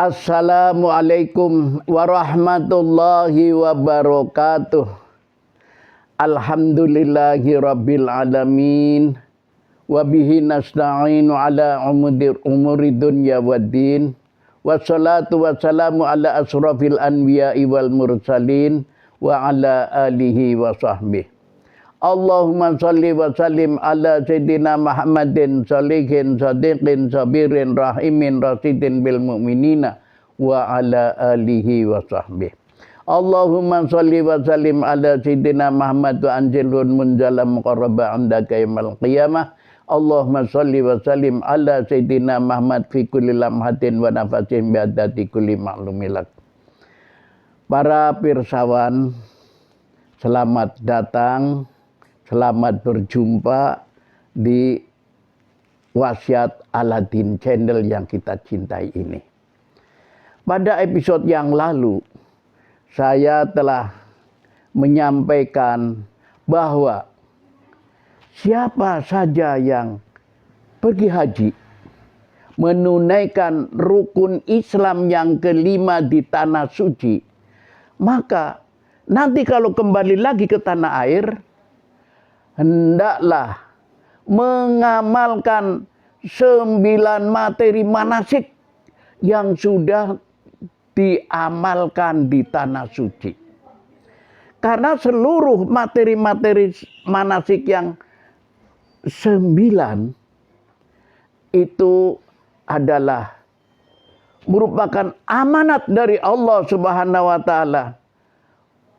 Assalamualaikum warahmatullahi wabarakatuh. Alhamdulillahi rabbil alamin. Wabihi nasta'inu ala umuri dunya waddin. Wassalatu wassalamu ala asrafil anbiya'i wal mursalin. Wa ala alihi wa sahbihi. Allahumma salli wa sallim ala Sayyidina Muhammadin salihin sadiqin sabirin rahimin rasidin bil mu'minina wa ala alihi wa sahbihi. Allahumma salli wa sallim ala Sayyidina Muhammad wa anjilun munjalam muqarraba andaka yaumil qiyamah. Allahumma salli wa sallim ala Sayyidina Muhammad fi kulli lamhatin wa nafasin bi'adati kulli ma'lumilak. Para pirsawan, selamat datang. Selamat berjumpa di Wasiat Aladin channel yang kita cintai ini. Pada episode yang lalu, saya telah menyampaikan bahwa siapa saja yang pergi haji, menunaikan rukun Islam yang kelima di tanah suci, maka nanti kalau kembali lagi ke tanah air, hendaklah mengamalkan 9 materi manasik yang sudah diamalkan di tanah suci. Karena seluruh materi-materi manasik yang 9 itu adalah merupakan amanat dari Allah Subhanahu wa taala.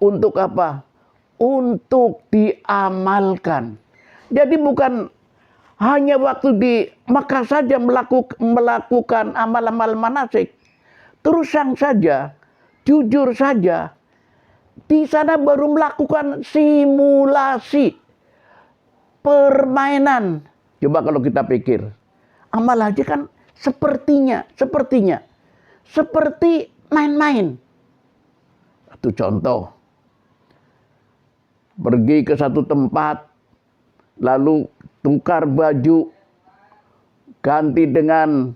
Untuk apa? Untuk diamalkan. Jadi bukan hanya waktu di Mekah saja melakukan amal-amal manasik. Terus saja, jujur saja, di sana baru melakukan simulasi permainan. Coba kalau kita pikir, amal haji kan seperti main-main. Satu contoh. Pergi ke satu tempat, lalu tukar baju, ganti dengan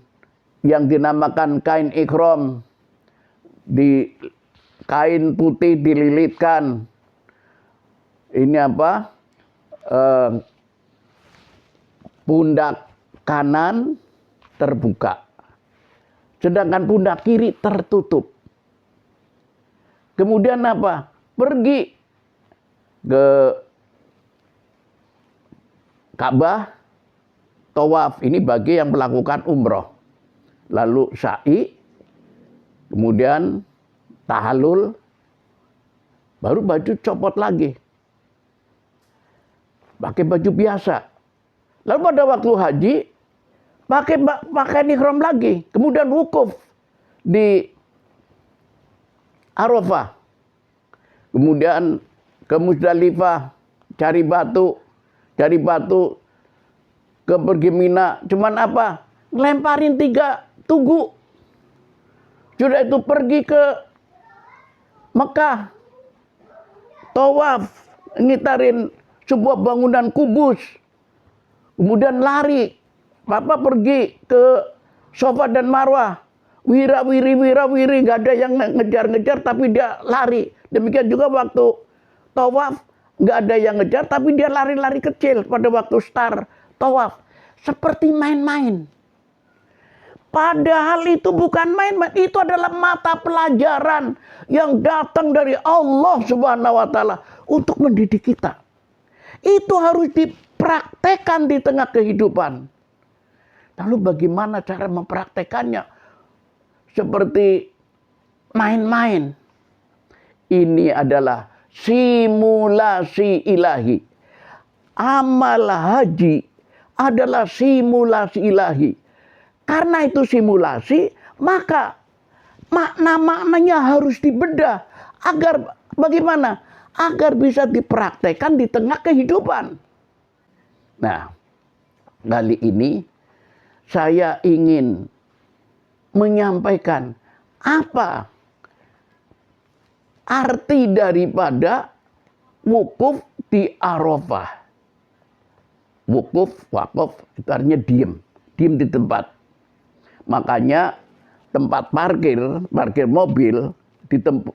yang dinamakan kain ikhram, di kain putih dililitkan. Ini apa? Pundak kanan terbuka, sedangkan pundak kiri tertutup. Kemudian apa? Pergi ke Ka'bah, tawaf, ini bagi yang melakukan umroh. Lalu sa'i, kemudian tahallul, baru baju copot lagi. Pakai baju biasa. Lalu pada waktu haji, pakai pakaian ihram lagi. Kemudian wukuf di Arafah. Kemudian ke Musdalifah, cari batu ke pergi Mina. Cuman apa? Ngelemparin 3 tugu. Sudah itu pergi ke Mekah, tawaf, ngitarin sebuah bangunan kubus. Kemudian lari. Papa pergi ke Safa dan Marwah. Wira-wiri, nggak ada yang ngejar-ngejar tapi dia lari. Demikian juga waktu tawaf, nggak ada yang ngejar tapi dia lari-lari kecil pada waktu start tawaf. Seperti main-main. Padahal itu bukan main-main. Itu adalah mata pelajaran yang datang dari Allah Subhanahu wa taala untuk mendidik kita. Itu harus dipraktekkan di tengah kehidupan. Lalu bagaimana cara mempraktekannya? Seperti main-main. Ini adalah simulasi ilahi. Amal haji adalah simulasi ilahi. Karena itu simulasi, maka makna-maknanya harus dibedah. Agar bagaimana? Agar bisa dipraktekkan di tengah kehidupan. Nah, kali ini saya ingin menyampaikan apa arti daripada wukuf di Arafah. Wukuf, wakaf, itu artinya diem di tempat. Makanya tempat parkir mobil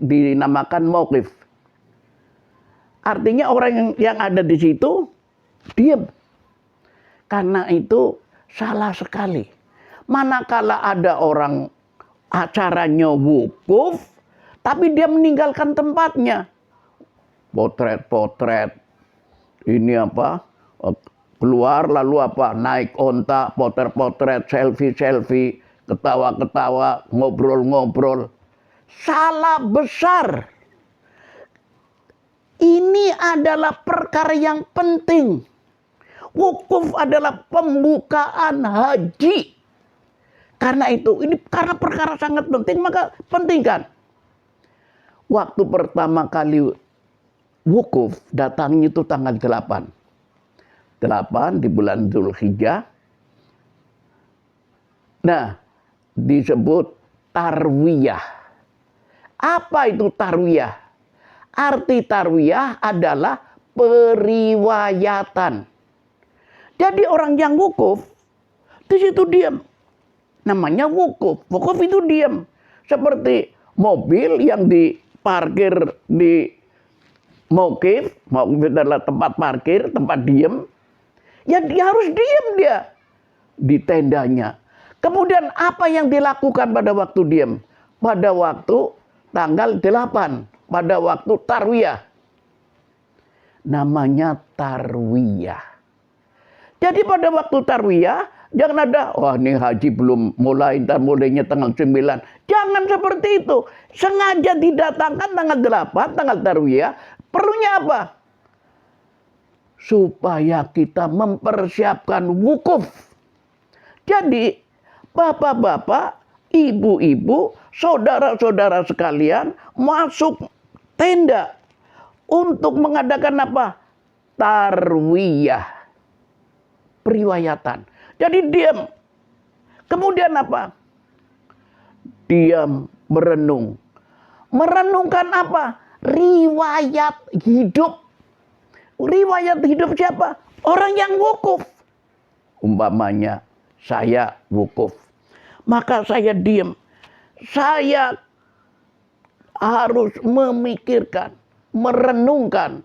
dinamakan mauqif. Artinya orang yang ada di situ diam. Karena itu salah sekali. Manakala ada orang acaranya wukuf, tapi dia meninggalkan tempatnya. Potret-potret, ini apa, keluar lalu apa, naik onta, potret-potret, selfie-selfie, ketawa-ketawa, ngobrol-ngobrol. Salah besar. Ini adalah perkara yang penting. Wukuf adalah pembukaan haji. Karena itu, ini karena perkara sangat penting, maka pentingkan. Waktu pertama kali wukuf, datangnya itu tanggal 8. 8 di bulan Dzulhijjah. Nah, disebut tarwiyah. Apa itu tarwiyah? Arti tarwiyah adalah periwayatan. Jadi orang yang wukuf, di situ diam. Namanya wukuf. Wukuf itu diam. Seperti mobil yang diparkir di mauqif. Mauqif adalah tempat parkir, tempat diam. Ya dia harus diam dia di tendanya. Kemudian apa yang dilakukan pada waktu diam? Pada waktu tanggal 8. Pada waktu tarwiyah. Namanya tarwiyah. Jadi pada waktu tarwiyah, jangan ada, wah ini haji belum mulai, ntar mulainya tanggal 9. Jangan seperti itu. Sengaja didatangkan tanggal 8, tanggal tarwiyah. Perlunya apa? Supaya kita mempersiapkan wukuf. Jadi, bapak-bapak, ibu-ibu, saudara-saudara sekalian, masuk tenda untuk mengadakan apa? Tarwiyah. Periwayatan. Jadi diam. Kemudian apa? Diam, merenung. Merenungkan apa? Riwayat hidup. Riwayat hidup siapa? Orang yang wukuf. Umpamanya saya wukuf. Maka saya diam. Saya harus memikirkan, merenungkan.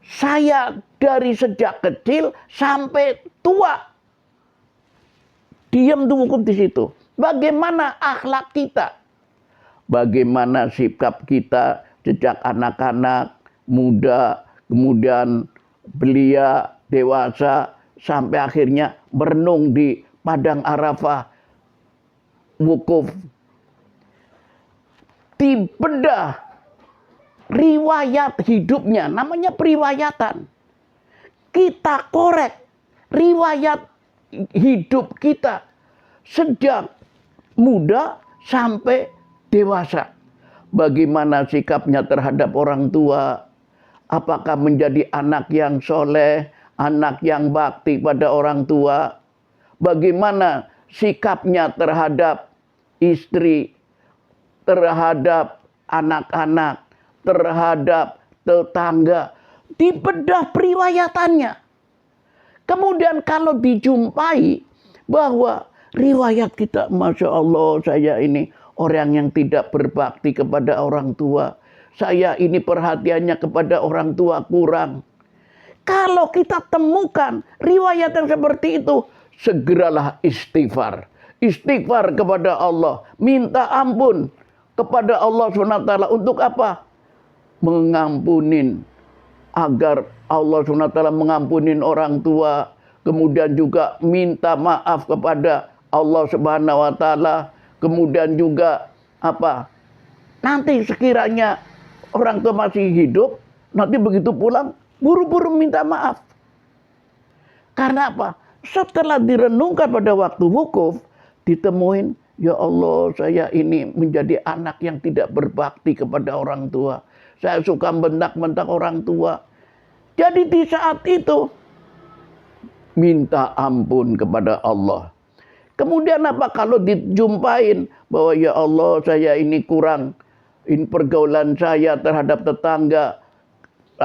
Saya dari sejak kecil sampai tua diam tuh wukuf di situ. Bagaimana akhlak kita? Bagaimana sikap kita sejak anak-anak, muda, kemudian belia, dewasa, sampai akhirnya merenung di padang Arafah, wukuf. Dibedah riwayat hidupnya, namanya periwayatan. Kita korek riwayat hidup kita sejak muda sampai dewasa. Bagaimana sikapnya terhadap orang tua? Apakah menjadi anak yang soleh, anak yang bakti pada orang tua? Bagaimana sikapnya terhadap istri, terhadap anak-anak, terhadap tetangga? Dibedah periwayatannya. Kemudian kalau dijumpai bahwa riwayat kita, Masya Allah, saya ini orang yang tidak berbakti kepada orang tua. Saya ini perhatiannya kepada orang tua kurang. Kalau kita temukan riwayat yang seperti itu, segeralah istighfar. Istighfar kepada Allah. Minta ampun kepada Allah SWT. Untuk apa? Mengampunin. Agar Allah SWT mengampunin orang tua. Kemudian juga minta maaf kepada Allah Subhanahu wa taala. Kemudian juga apa? Nanti sekiranya orang tua masih hidup, nanti begitu pulang buru-buru minta maaf. Karena apa? Setelah direnungkan pada waktu wukuf, ditemuin, ya Allah, saya ini menjadi anak yang tidak berbakti kepada orang tua. Saya suka bentak-bentak orang tua. Jadi di saat itu minta ampun kepada Allah. Kemudian apa kalau dijumpain bahwa ya Allah, saya ini kurang, ini pergaulan saya terhadap tetangga,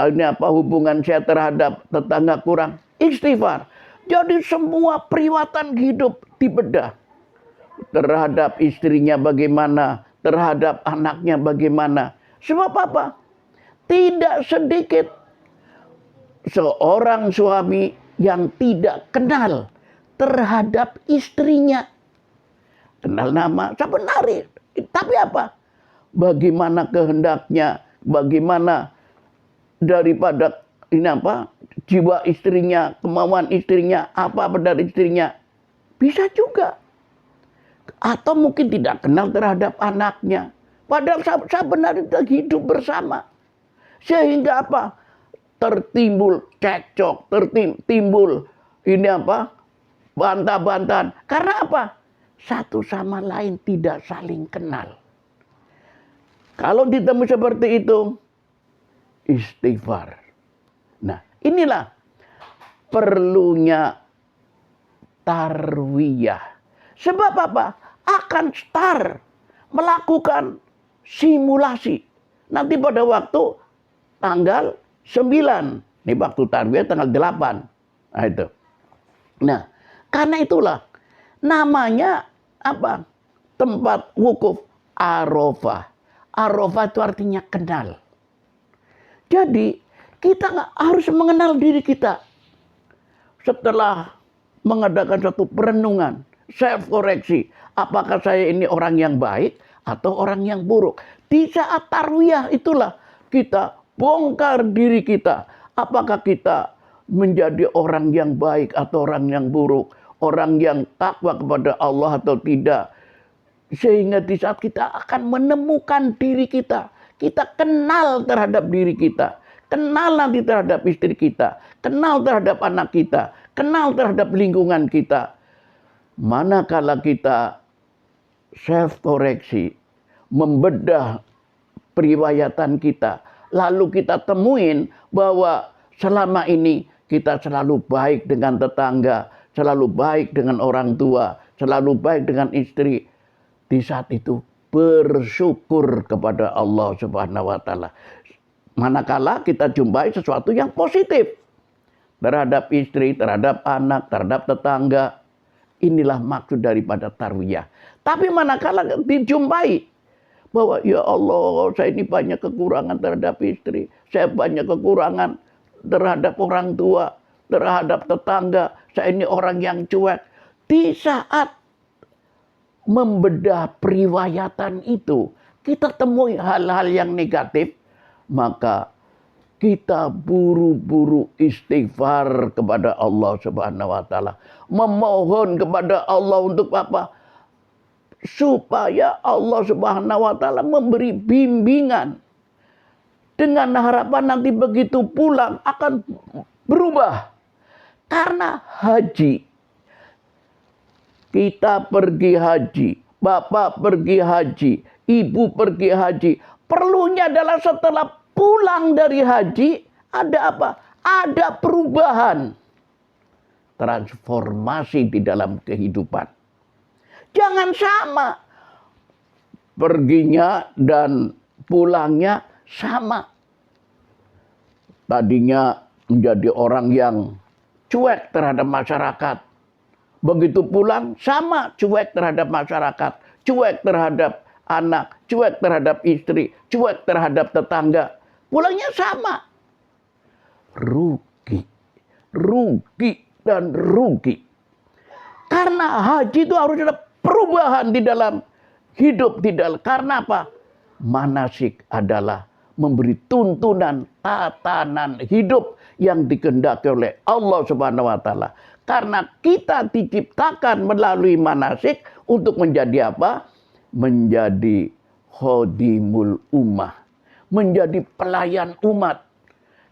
ini apa hubungan saya terhadap tetangga kurang, istighfar. Jadi semua periwatan hidup dibedah. terhadap istrinya bagaimana, terhadap anaknya bagaimana. Sebab apa? Tidak sedikit seorang suami yang tidak kenal terhadap istrinya. Kenal nama, sebenarnya. Tapi apa? Bagaimana kehendaknya, bagaimana daripada ini apa? Jiwa istrinya, kemauan istrinya, apa dari istrinya. Bisa juga. Atau mungkin tidak kenal terhadap anaknya. Padahal sebenarnya hidup bersama. Sehingga apa? Tertimbul cekcok, tertimbul ini apa? Bantah-bantahan. Karena apa? Satu sama lain tidak saling kenal. Kalau ditemu seperti itu, istighfar. Nah, inilah perlunya tarwiyah. Sebab apa? Akan start melakukan simulasi. Nanti pada waktu tanggal 9. Ini waktu tarwiyah tanggal 8. Nah itu. Nah, karena itulah namanya apa? Tempat wukuf Arafah. Arafah itu artinya kenal. Jadi kita harus mengenal diri kita. Setelah mengadakan satu perenungan, self koreksi, apakah saya ini orang yang baik atau orang yang buruk? Di saat tarwiyah itulah kita bongkar diri kita. Apakah kita menjadi orang yang baik atau orang yang buruk? Orang yang takwa kepada Allah atau tidak? Sehingga di saat kita akan menemukan diri kita. Kita kenal terhadap diri kita. Kenal nanti terhadap istri kita. Kenal terhadap anak kita. Kenal terhadap lingkungan kita. Manakala kita self koreksi, membedah periwayatan kita, lalu kita temuin bahwa selama ini kita selalu baik dengan tetangga, selalu baik dengan orang tua, selalu baik dengan istri. Di saat itu bersyukur kepada Allah Subhanahu wa taala. Manakala kita jumpai sesuatu yang positif terhadap istri, terhadap anak, terhadap tetangga. Inilah maksud daripada tarwiyah. Tapi manakala dijumpai bahwa ya Allah, saya ini banyak kekurangan terhadap istri, saya banyak kekurangan terhadap orang tua, terhadap tetangga, saya ini orang yang cuek. Di saat membedah periwayatan itu, kita temui hal-hal yang negatif, maka kita buru-buru istighfar kepada Allah Subhanahu wa taala. Memohon kepada Allah untuk apa? Supaya Allah Subhanahu wa taala memberi bimbingan. Dengan harapan nanti begitu pulang akan berubah. Karena haji, kita pergi haji, bapak pergi haji, ibu pergi haji. Perlunya adalah setelah pulang dari haji, ada apa? Ada perubahan. Transformasi di dalam kehidupan. Jangan sama. Perginya dan pulangnya sama. Tadinya menjadi orang yang cuek terhadap masyarakat. Begitu pulang sama cuek terhadap masyarakat, cuek terhadap anak, cuek terhadap istri, cuek terhadap tetangga. Pulangnya sama. Rugi, rugi dan rugi. Karena haji itu harus ada perubahan di dalam hidup. Karena apa? Manasik adalah memberi tuntunan tatanan hidup yang dikehendaki oleh Allah Subhanahu wa taala. Karena kita diciptakan melalui manasik untuk menjadi apa? Menjadi khodimul ummah. Menjadi pelayan umat.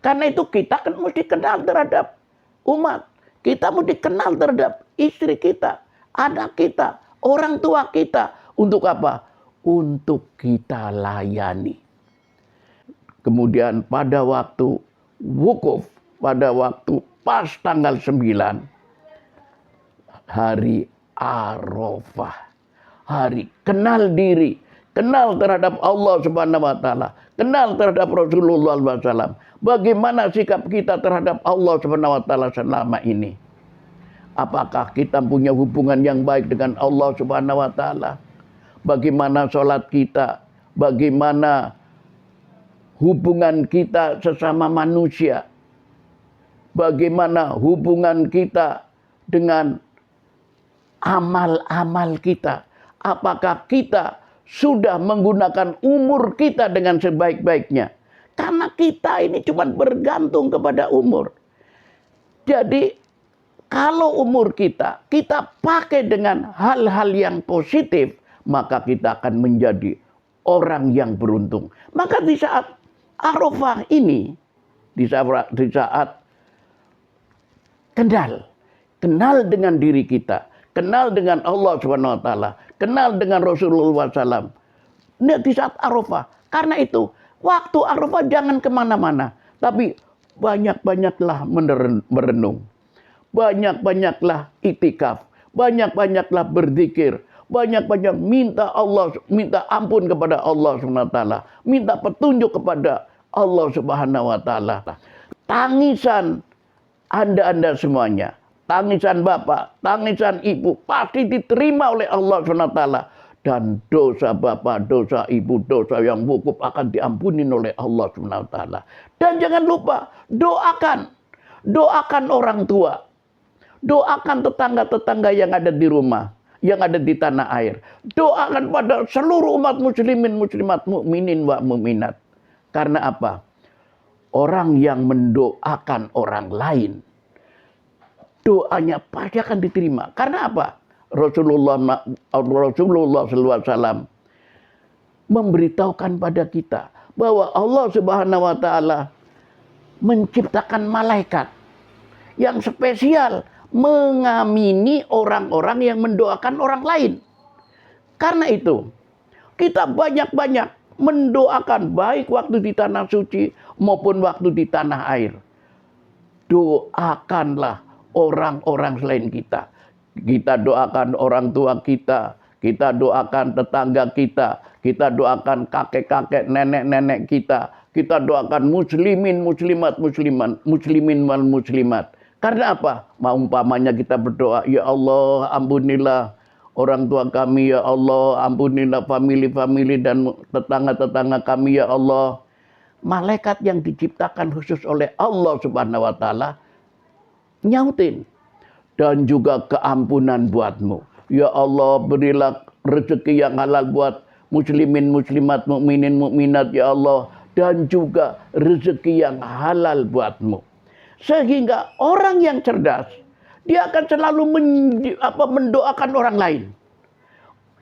Karena itu kita kan mesti kenal terhadap umat. Kita mesti kenal terhadap istri kita, anak kita, orang tua kita. Untuk apa? Untuk kita layani. Kemudian pada waktu wukuf, pada waktu pas tanggal 9, hari Arafah. Hari kenal diri, kenal terhadap Allah Subhanahu wa taala, kenal terhadap Rasulullah SAW. Bagaimana sikap kita terhadap Allah Subhanahu wa taala selama ini? Apakah kita punya hubungan yang baik dengan Allah Subhanahu wa taala? Bagaimana sholat kita? Bagaimana hubungan kita sesama manusia? Bagaimana hubungan kita dengan amal-amal kita? Apakah kita sudah menggunakan umur kita dengan sebaik-baiknya? Karena kita ini cuma bergantung kepada umur. Jadi kalau umur kita pakai dengan hal-hal yang positif, maka kita akan menjadi orang yang beruntung. Maka di saat Arafah ini, di saat kenal dengan diri kita, kenal dengan Allah Subhanahu wa taala, kenal dengan Rasulullah SAW. Di saat Arafah. Karena itu, waktu Arafah jangan kemana-mana, tapi banyak-banyaklah merenung. Banyak-banyaklah itikaf, banyak-banyaklah berzikir, banyak-banyak minta ampun kepada Allah Subhanahu wa taala, minta petunjuk kepada Allah Subhanahu wa taala. Tangisan Anda semuanya, tangisan bapak, tangisan ibu pasti diterima oleh Allah Subhanahu wa taala, dan dosa bapak, dosa ibu, dosa yang wukuf akan diampuni oleh Allah Subhanahu wa taala. Dan jangan lupa doakan orang tua. Doakan tetangga-tetangga yang ada di rumah, yang ada di tanah air. Doakan pada seluruh umat muslimin, muslimat, mukminin wa mukminat. Karena apa? Orang yang mendoakan orang lain, doanya pasti akan diterima. Karena apa? Rasulullah SAW memberitahukan pada kita bahwa Allah Subhanahu wa taala menciptakan malaikat yang spesial mengamini orang-orang yang mendoakan orang lain. Karena itu, kita banyak-banyak mendoakan baik waktu di tanah suci maupun waktu di tanah air. Doakanlah orang-orang selain kita. Kita doakan orang tua kita doakan tetangga kita doakan kakek-kakek, nenek-nenek kita doakan muslimin, muslimat, muslimin wal muslimat. Karena apa? Umpamanya kita berdoa, ya Allah ampunilah orang tua kami, ya Allah ampunilah famili-famili dan tetangga-tetangga kami, ya Allah. Malaikat yang diciptakan khusus oleh Allah Subhanahu wa taala nyautin, dan juga keampunan buatmu. Ya Allah, berilah rezeki yang halal buat muslimin, muslimat, mukminin, mukminat, ya Allah, dan juga rezeki yang halal buatmu. Sehingga orang yang cerdas, dia akan selalu mendoakan orang lain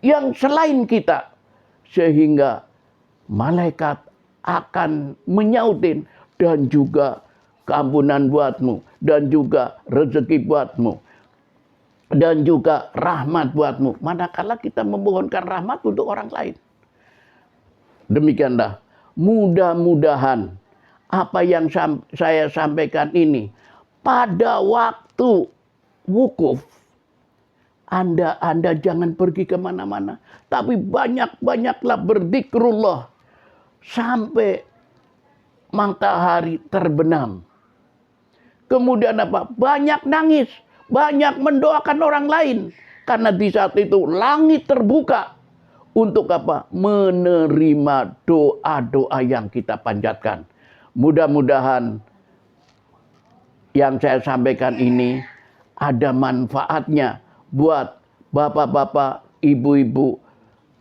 yang selain kita. Sehingga malaikat akan menyautin, dan juga keampunan buatmu, dan juga rezeki buatmu, dan juga rahmat buatmu. Manakala kita memohonkan rahmat untuk orang lain. Demikianlah, mudah-mudahan apa yang saya sampaikan ini pada waktu wukuf, Anda jangan pergi kemana-mana, tapi banyak-banyaklah berdzikrullah sampai matahari terbenam. Kemudian apa? Banyak nangis, banyak mendoakan orang lain, karena di saat itu langit terbuka untuk apa? Menerima doa-doa yang kita panjatkan. Mudah-mudahan yang saya sampaikan ini ada manfaatnya buat bapak-bapak, ibu-ibu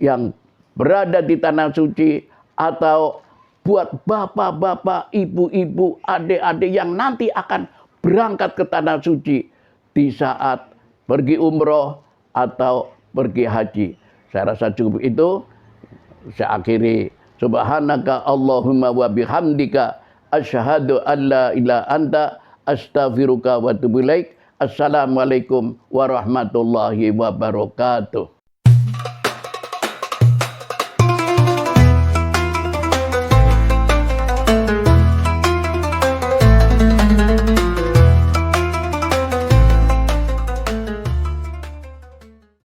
yang berada di tanah suci, atau buat bapak-bapak, ibu-ibu, adik-adik yang nanti akan berangkat ke tanah suci di saat pergi umroh atau pergi haji. Saya rasa cukup itu. Saya akhiri. Subhanaka Allahumma wa bihamdika asyhadu an la ilaha anta astaghfiruka wa atubu ilaik. Assalamualaikum warahmatullahi wabarakatuh.